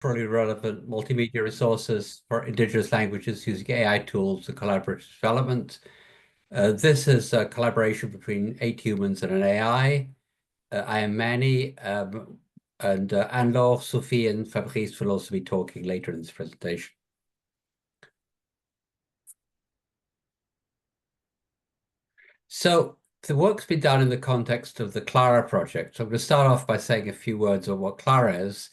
culturally relevant multimedia resources for indigenous languages using AI tools and collaborative development. This is a collaboration between 8 humans and an AI. I am Manny, and Anne-Laure, Sophie, and Fabrice will also be talking later in this presentation. So the work's been done in the context of the Clara project. So I'm going to start off by saying a few words on what Clara is.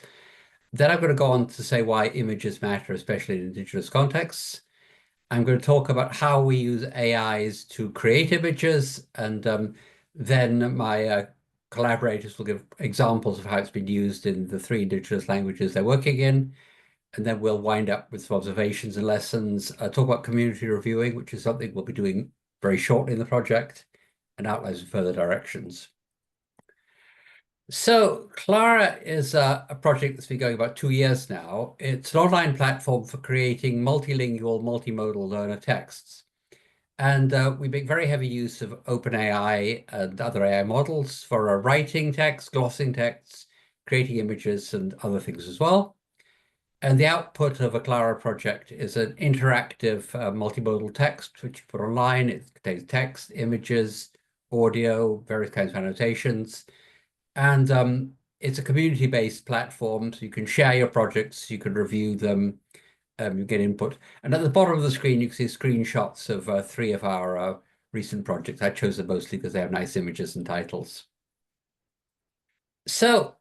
Then I'm going to go on to say why images matter, especially in indigenous contexts. I'm going to talk about how we use AIs to create images, and then my collaborators will give examples of how it's been used in the 3 indigenous languages they're working in. And then we'll wind up with some observations and lessons, talk about community reviewing, which is something we'll be doing very shortly in the project, and outline some further directions. So Clara is a project that's been going about 2 years now. It's an online platform for creating multilingual, multimodal learner texts. And we make very heavy use of OpenAI and other AI models for writing text, glossing texts, creating images, and other things as well. And the output of a Clara project is an interactive multimodal text, which you put online. It contains text, images, audio, various kinds of annotations. And it's a community-based platform, so you can share your projects, you can review them, you get input. And at the bottom of the screen, you can see screenshots of 3 of our recent projects. I chose them mostly because they have nice images and titles. So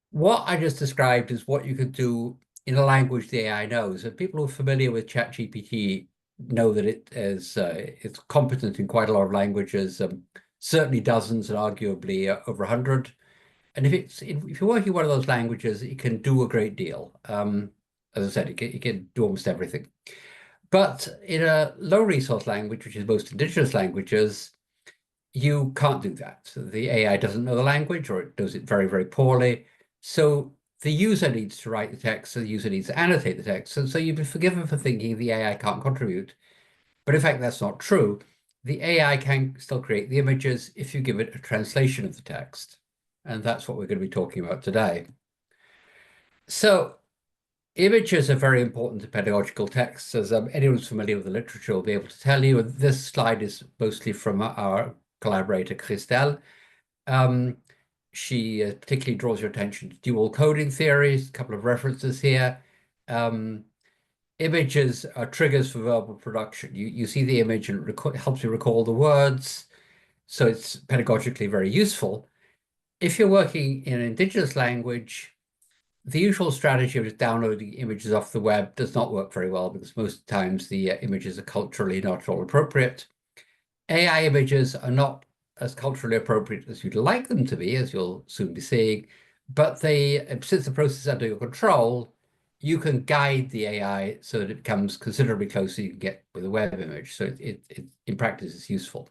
what I just described is what you could do in a language the AI knows. And people who are familiar with ChatGPT know that it's competent in quite a lot of languages, certainly dozens and arguably over 100. And if you're working in one of those languages, it can do a great deal. As I said, it can do almost everything. But in a low resource language, which is most indigenous languages, you can't do that. So the AI doesn't know the language, or it does it very, very poorly. So the user needs to write the text, so the user needs to annotate the text. And so you'd be forgiven for thinking the AI can't contribute. But in fact, that's not true. The AI can still create the images if you give it a translation of the text. And that's what we're going to be talking about today. So images are very important to pedagogical texts, as anyone who's familiar with the literature will be able to tell you. And this slide is mostly from our collaborator, Christelle. She particularly draws your attention to dual coding theories, a couple of references here. Images are triggers for verbal production. You see the image and it helps you recall the words. So it's pedagogically very useful. If you're working in an indigenous language, the usual strategy of just downloading images off the web does not work very well because most times the images are culturally not at all appropriate. AI images are not as culturally appropriate as you'd like them to be, as you'll soon be seeing, but since the process is under your control, you can guide the AI so that it becomes considerably closer you can get with a web image. So it in practice is useful.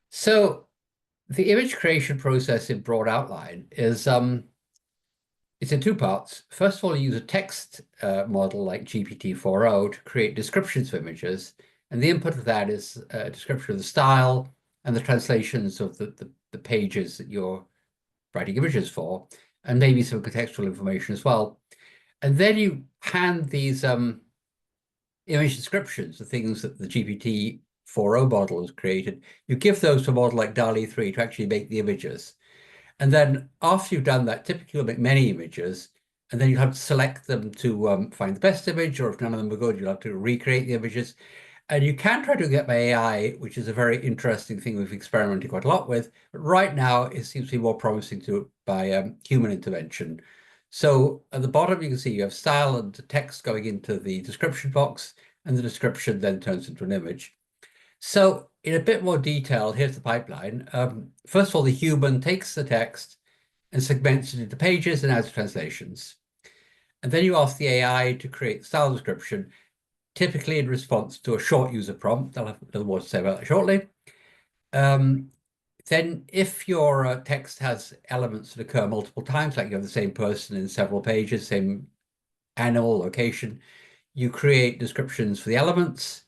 So the image creation process in broad outline is it's in 2 parts. First of all, you use a text model like GPT-4o to create descriptions of images. And the input of that is a description of the style and the translations of the pages that you're writing images for, and maybe some contextual information as well. And then you hand these image descriptions, the things that the GPT-4o model has created, you give those to a model like DALL-E 3 to actually make the images. And then after you've done that, typically you'll make many images, and then you have to select them to find the best image, or if none of them are good, you'll have to recreate the images. And you can try to get by AI, which is a very interesting thing we've experimented quite a lot with. But right now, it seems to be more promising by human intervention. So at the bottom, you can see you have style and text going into the description box, and the description then turns into an image. So in a bit more detail, here's the pipeline. First of all, the human takes the text and segments it into pages and adds translations. And then you ask the AI to create the style description, typically in response to a short user prompt. I'll have a little more to say about that shortly. Then if your text has elements that occur multiple times, like you have the same person in several pages, same animal, location, you create descriptions for the elements.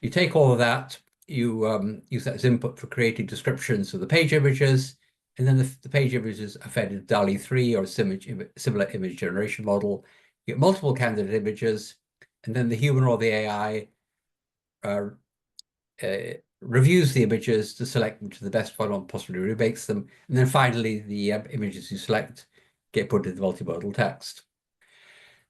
You take all of that, you use that as input for creating descriptions of the page images, And then the page images are fed into DALL-E 3 or a similar image generation model. You get multiple candidate images, and then the human or the AI uh, reviews the images to select them to the best one or possibly remakes them. And then finally, the images you select get put into multimodal text.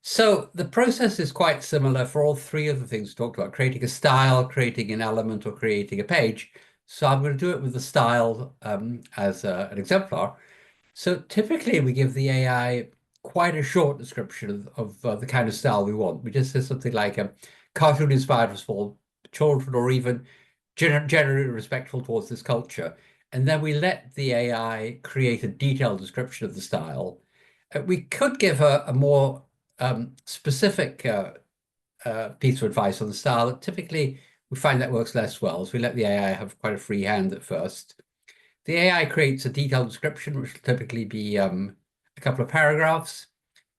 So the process is quite similar for all three of the things we talked about, creating a style, creating an element, or creating a page. So I'm going to do it with the style as an exemplar. So typically we give the AI quite a short description of the kind of style we want. We just say something like a cartoon inspired for small children, or even generally respectful towards this culture. And then we let the AI create a detailed description of the style. We could give a more specific piece of advice on the style. Typically, we find that works less well, so we let the AI have quite a free hand at first. The AI creates a detailed description, which will typically be a couple of paragraphs.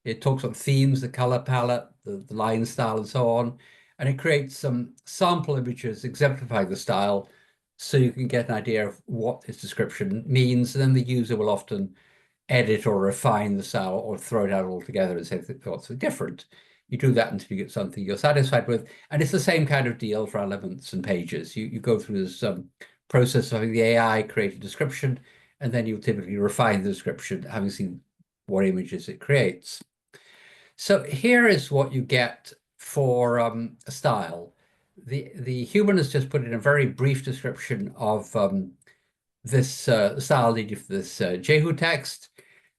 It talks about themes, the color palette, the line style, and so on. And it creates some sample images exemplifying the style, so you can get an idea of what this description means. And then the user will often edit or refine the style or throw it out altogether and say what's different. You do that until you get something you're satisfied with. And it's the same kind of deal for elements and pages. You go through this process of having the AI create a description, and then you typically refine the description, having seen what images it creates. So here is what you get for a style. The human has just put in a very brief description of this style needed for this Jehu text.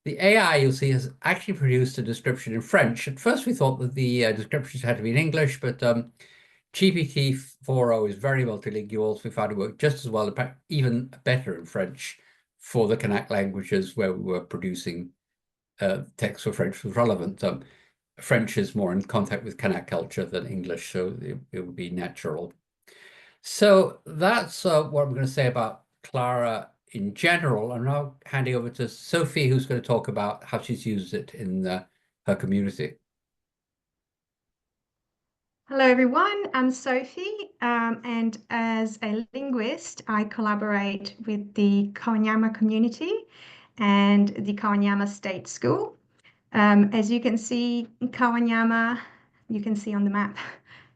The AI, you'll see, has actually produced a description in French. At first, we thought that the descriptions had to be in English, but GPT-4o is very multilingual, so we found it worked just as well, in fact, even better in French for the Kanak languages where we were producing text for French was relevant. French is more in contact with Kanak culture than English, so it would be natural. So that's what I'm going to say about Clara in general. I'm now handing over to Sophie, who's going to talk about how she's used it in her community. Hello, everyone. I'm Sophie, and as a linguist, I collaborate with the Kawanyama community and the Kawanyama State School. As you can see, Kawanyama, you can see on the map,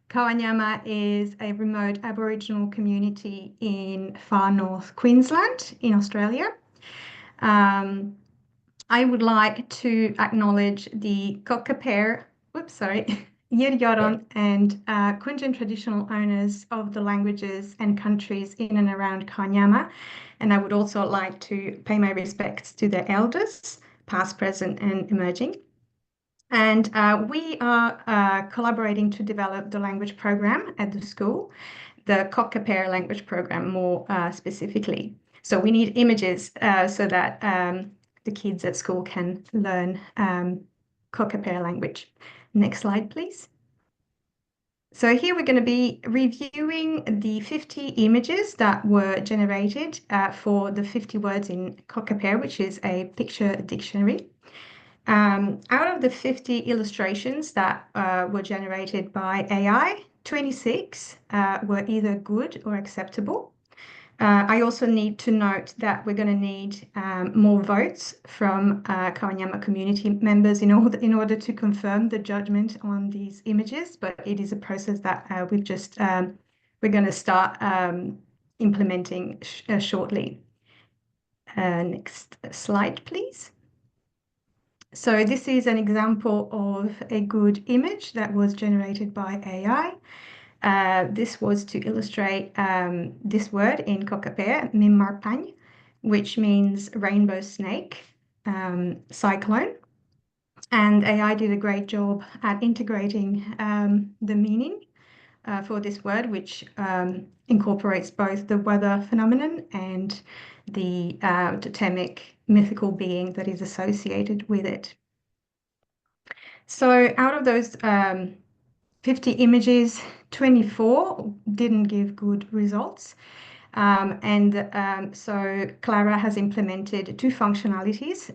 Kawanyama is a remote Aboriginal community in far north Queensland in Australia. I would like to acknowledge the Cockapare, Yiryoron and Kunjin traditional owners of the languages and countries in and around Kanyama. And I would also like to pay my respects to their elders, past, present, and emerging. And we are collaborating to develop the language program at the school, the Cockapare language program more specifically. So we need images so that the kids at school can learn Cockapare language. Next slide, please. So here we're going to be reviewing the 50 images that were generated for the 50 words in Cockapare, which is a picture dictionary. Out of the 50 illustrations that were generated by AI, 26 were either good or acceptable. I also need to note that we're going to need more votes from Kawanyama community members in order to confirm the judgment on these images, but it is a process that we're going to start implementing shortly. Next slide, please. So this is an example of a good image that was generated by AI. This was to illustrate this word in Cockapare, Mimmarpany, which means rainbow snake, cyclone. And AI did a great job at integrating the meaning for this word, which incorporates both the weather phenomenon and the totemic mythical being that is associated with it. So out of those 50 images, 24 didn't give good results. So Clara has implemented two functionalities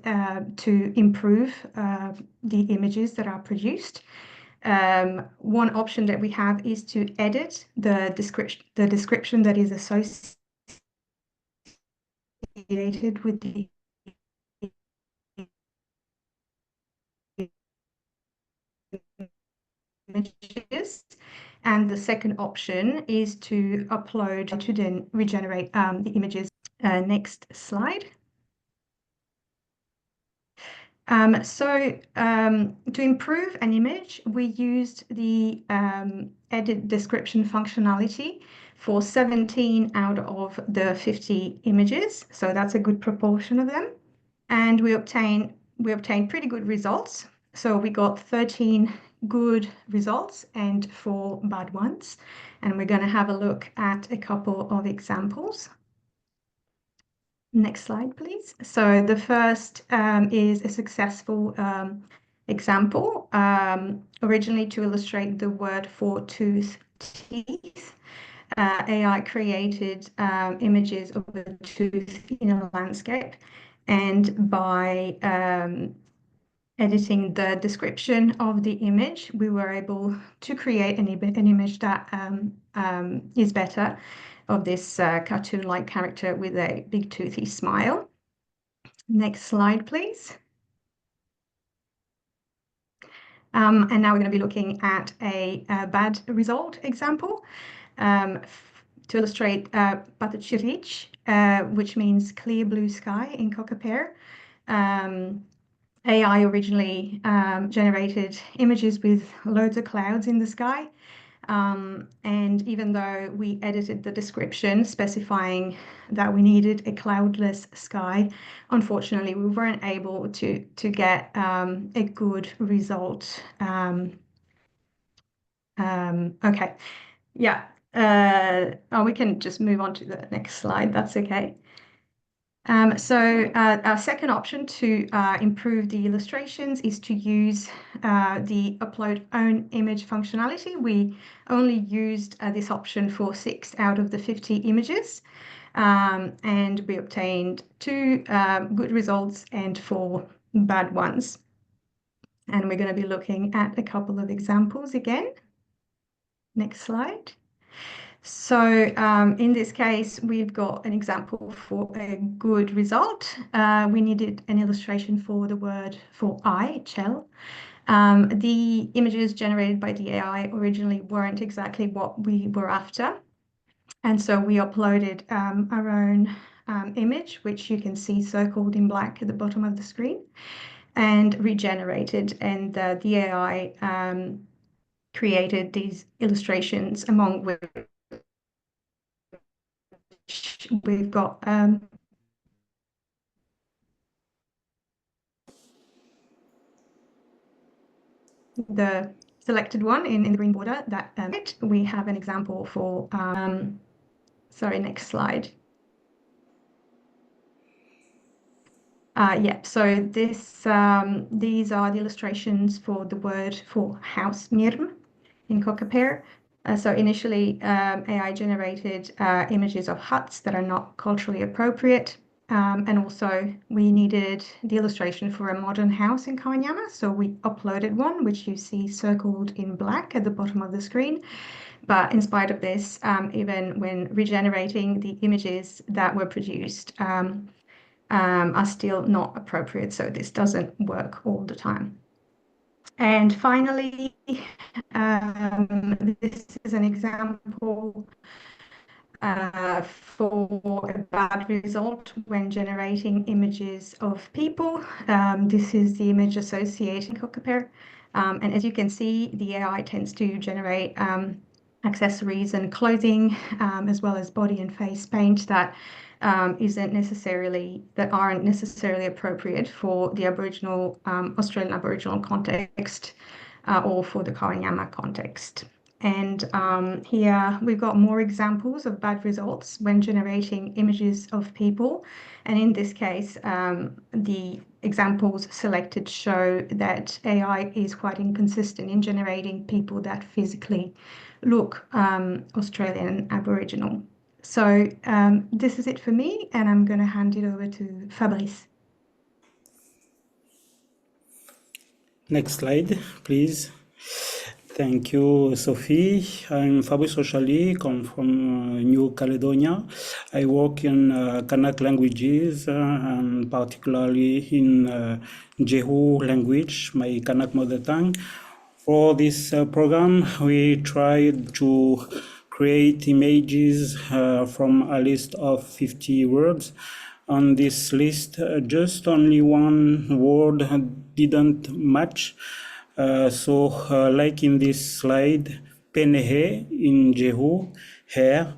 to improve the images that are produced. One option that we have is to edit the description that is associated with the images. And the second option is to upload to then regenerate the images. Next slide. To improve an image, we used the edit description functionality for 17 out of the 50 images. So that's a good proportion of them. And we obtained pretty good results. So we got 13 good results and 4 bad ones. And we're going to have a look at a couple of examples. Next slide, please. So the first is a successful example, originally to illustrate the word for tooth, teeth. AI created images of a tooth in a landscape, and by editing the description of the image, we were able to create an image that is better, of this cartoon-like character with a big toothy smile. Next slide, please. And now we're going to be looking at a bad result example to illustrate Patachirich, which means clear blue sky in Cockapare. AI originally generated images with loads of clouds in the sky. And even though we edited the description specifying that we needed a cloudless sky, unfortunately, we weren't able to get a good result. Okay, yeah. We can just move on to the next slide. That's okay. Our second option to improve the illustrations is to use the upload own image functionality. We only used this option for 6 out of the 50 images, and we obtained 2 good results and 4 bad ones. And we're going to be looking at a couple of examples again. Next slide. So in this case, we've got an example for a good result. We needed an illustration for the word for eye, chel. The images generated by the AI originally weren't exactly what we were after. And so we uploaded our own image, which you can see circled in black at the bottom of the screen, and regenerated. And the AI created these illustrations, among which we've got the selected one in the green border. That we have an example for sorry, next slide. Yeah, so these are the illustrations for the word for house, mirm, in Cockapare. So initially, AI generated images of huts that are not culturally appropriate. And also, we needed the illustration for a modern house in Kawanyama. So we uploaded one, which you see circled in black at the bottom of the screen. But in spite of this, even when regenerating, the images that were produced are still not appropriate. So this doesn't work all the time. And finally, this is an example for a bad result when generating images of people. This is the image associating Cockapare. And as you can see, the AI tends to generate accessories and clothing, as well as body and face paint that aren't necessarily appropriate for the Australian Aboriginal context or for the Kawanyama context. And here we've got more examples of bad results when generating images of people. And in this case, the examples selected show that AI is quite inconsistent in generating people that physically look Australian Aboriginal. So this is it for me, and I'm going to hand it over to Fabrice. Next slide, please. Thank you, Sophie. I'm Fabrice Rochali, come from New Caledonia. I work in Kanak languages, and particularly in Jehu language, my Kanak mother tongue, For this program, we tried to create images from a list of 50 words. On this list, just only one word didn't match. Like in this slide, penehe in Jehu, hair.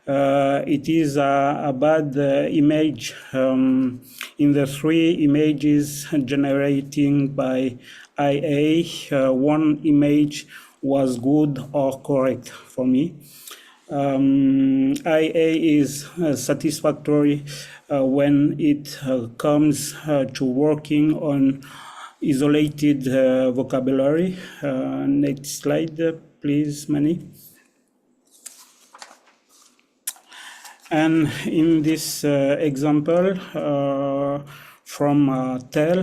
It is a bad image in the three images generating by IA. One image was good or correct for me. IA is satisfactory when it comes to working on isolated vocabulary. Next slide, please, Manny. And in this example from Tel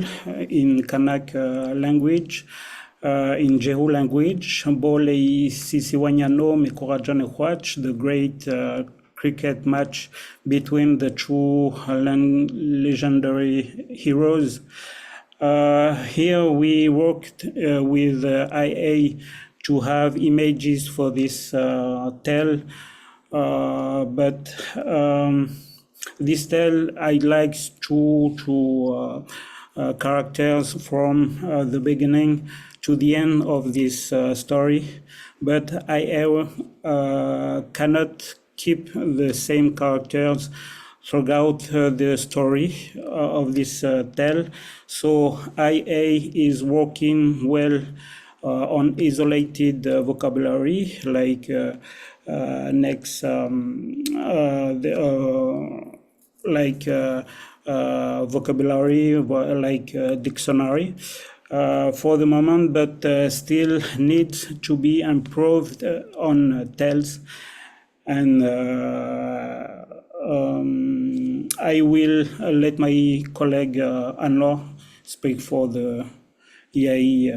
in Kanak language, in Jehu language, Bolei Sisiwanyano Mikorajane Huach, the great cricket match between the two legendary heroes. Here we worked with IA to have images for this Tel. But this tale I like two characters from the beginning to the end of this story, but I cannot keep the same characters throughout the story of this tale. So IA is working well on isolated vocabulary like next vocabulary like dictionary for the moment, but still needs to be improved on tales. And I will let my colleague Anlo speak for the EIE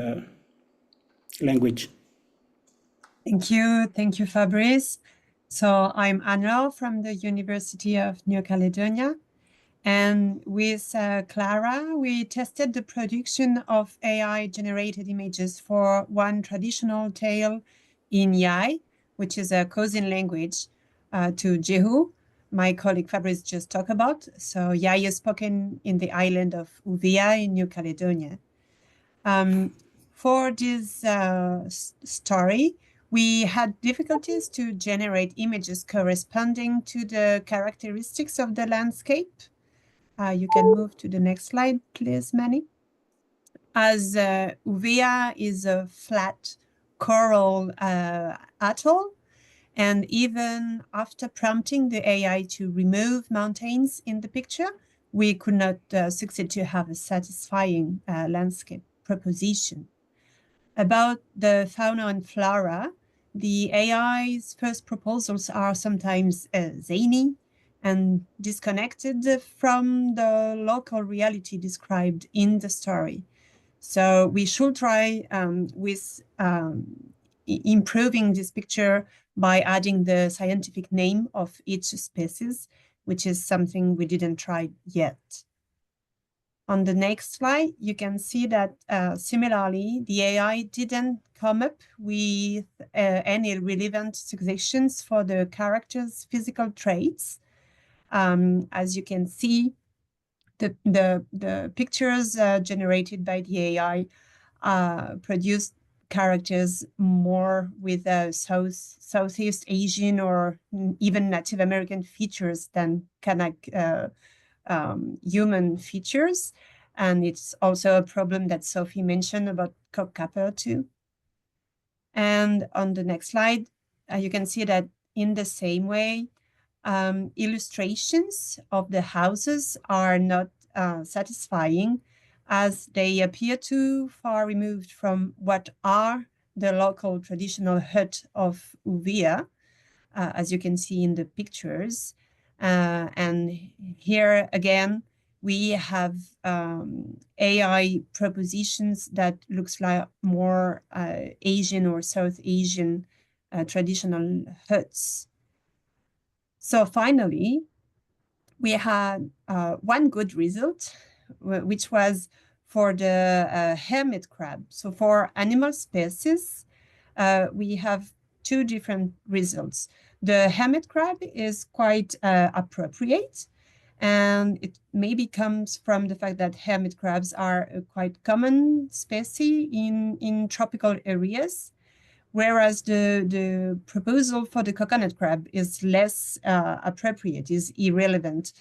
language. Thank you, Fabrice. So I'm Anna from the University of New Caledonia, and with Clara, we tested the production of AI-generated images for one traditional tale in Yai, which is a cousin language to Jehu, my colleague Fabrice just talked about. So Yai is spoken in the island of Uvea in New Caledonia. For this story, we had difficulties to generate images corresponding to the characteristics of the landscape. You can move to the next slide, please, Manny. As Uvea is a flat coral atoll, and even after prompting the AI to remove mountains in the picture, we could not succeed to have a satisfying landscape proposition. About the fauna and flora, the AI's first proposals are sometimes zany and disconnected from the local reality described in the story. So we should try with improving this picture by adding the scientific name of each species, which is something we didn't try yet. On the next slide, you can see that similarly, the AI didn't come up with any relevant suggestions for the character's physical traits. As you can see, the pictures generated by the AI produced characters more with Southeast Asian or even Native American features than Kanak human features. And it's also a problem that Sophie mentioned about cockcapper too. And on the next slide, you can see that in the same way, illustrations of the houses are not satisfying, as they appear too far removed from what are the local traditional hut of Uvea, as you can see in the pictures. And here again, we have AI propositions that looks like more Asian or South Asian traditional huts. So finally, we had one good result, which was for the hermit crab. So for animal species, we have two different results. The hermit crab is quite appropriate, and it maybe comes from the fact that hermit crabs are a quite common species in tropical areas, whereas the proposal for the coconut crab is less appropriate, is irrelevant,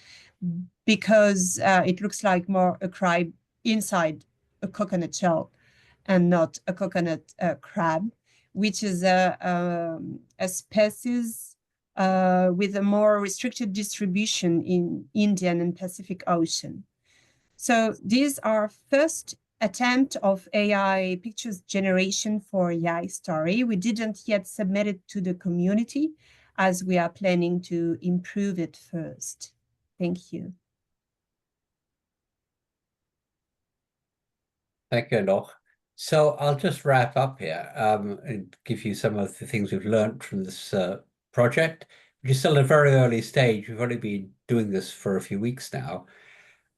because it looks like more a crab inside a coconut shell and not a coconut crab, which is a species with a more restricted distribution in Indian and Pacific Ocean. So these are first attempt of AI pictures generation for AI story. We didn't yet submit it to the community, as we are planning to improve it first. Thank you. Thank you, Noch. So I'll just wrap up here and give you some of the things we've learned from this project, which is still at a very early stage. We've only been doing this for a few weeks now.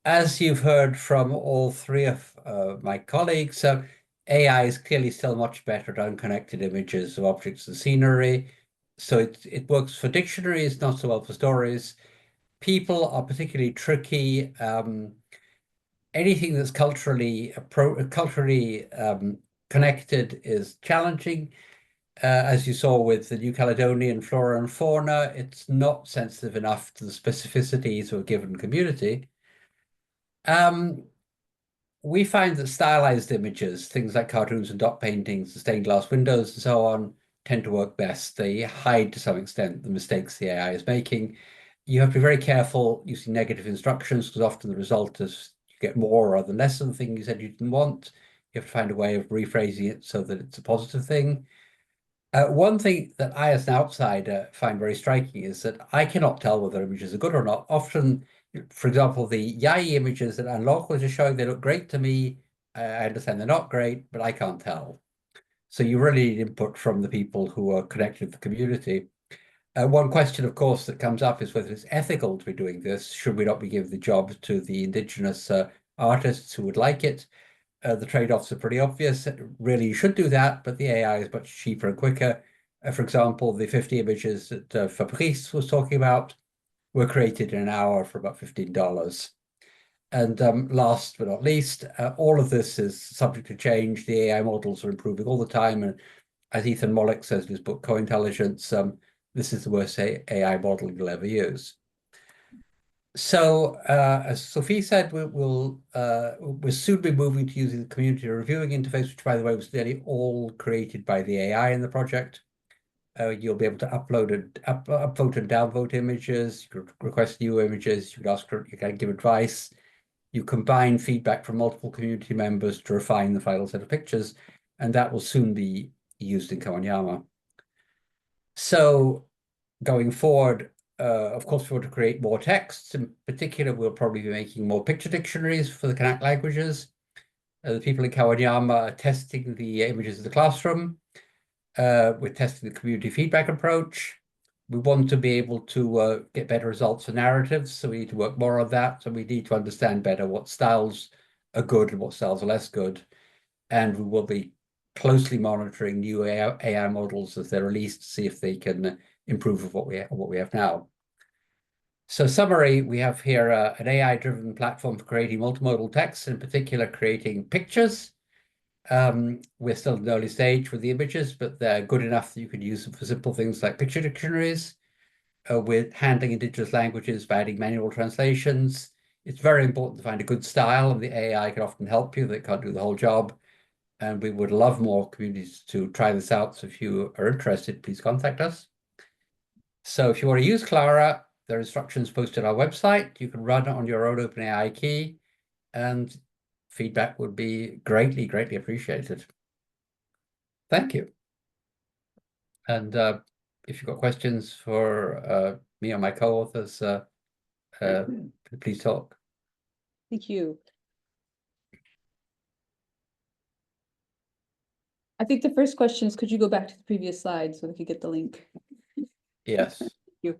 As you've heard from all three of my colleagues, AI is clearly still much better at unconnected images of objects and scenery. So it works for dictionaries, not so well for stories. People are particularly tricky. Anything that's culturally connected is challenging. As you saw with the New Caledonian flora and fauna, it's not sensitive enough to the specificities of a given community. We find that stylized images, things like cartoons and dot paintings, and stained glass windows and so on, tend to work best. They hide to some extent the mistakes the AI is making. You have to be very careful using negative instructions, because often the result is you get more rather than less of the thing you said you didn't want. You have to find a way of rephrasing it so that it's a positive thing. One thing that I, as an outsider, find very striking is that I cannot tell whether images are good or not. Often, for example, the Yai images that Anne-Laure was just showing, they look great to me. I understand they're not great, but I can't tell. So you really need input from the people who are connected with the community. One question, of course, that comes up is whether it's ethical to be doing this. Should we not be giving the job to the indigenous artists who would like it? The trade-offs are pretty obvious. Really, you should do that, but the AI is much cheaper and quicker. For example, the 50 images that Fabrice was talking about were created in an hour for about $15. And last but not least, all of this is subject to change. The AI models are improving all the time. And as Ethan Mollick says in his book, Co-Intelligence, this is the worst AI model you'll ever use. So, as Sophie said, we'll soon be moving to using the community reviewing interface, which, by the way, was nearly all created by the AI in the project. You'll be able to upvote and downvote images. You could request new images. You could ask for, you can give advice. You combine feedback from multiple community members to refine the final set of pictures, and that will soon be used in Kawanyama. So, going forward, of course, we want to create more texts. In particular, we'll probably be making more picture dictionaries for the Kanak languages. The people in Kawanyama are testing the images of the classroom. We're testing the community feedback approach. We want to be able to get better results for narratives, so we need to work more on that. So we need to understand better what styles are good and what styles are less good. And we will be closely monitoring new AI models as they're released to see if they can improve what we have now. So summary, we have here an AI-driven platform for creating multimodal text, in particular creating pictures. We're still in the early stage with the images, but they're good enough that you can use them for simple things like picture dictionaries. With handling indigenous languages by adding manual translations. It's very important to find a good style, and the AI can often help you. They can't do the whole job. And we would love more communities to try this out. So if you are interested, please contact us. So if you want to use Clara, there are instructions posted on our website. You can run it on your own OpenAI key, and feedback would be greatly, greatly appreciated. Thank you. And if you've got questions for me or my co-authors, please talk. Thank you. I think the first question is, could you go back to the previous slide so we could get the link? Yes. Thank you.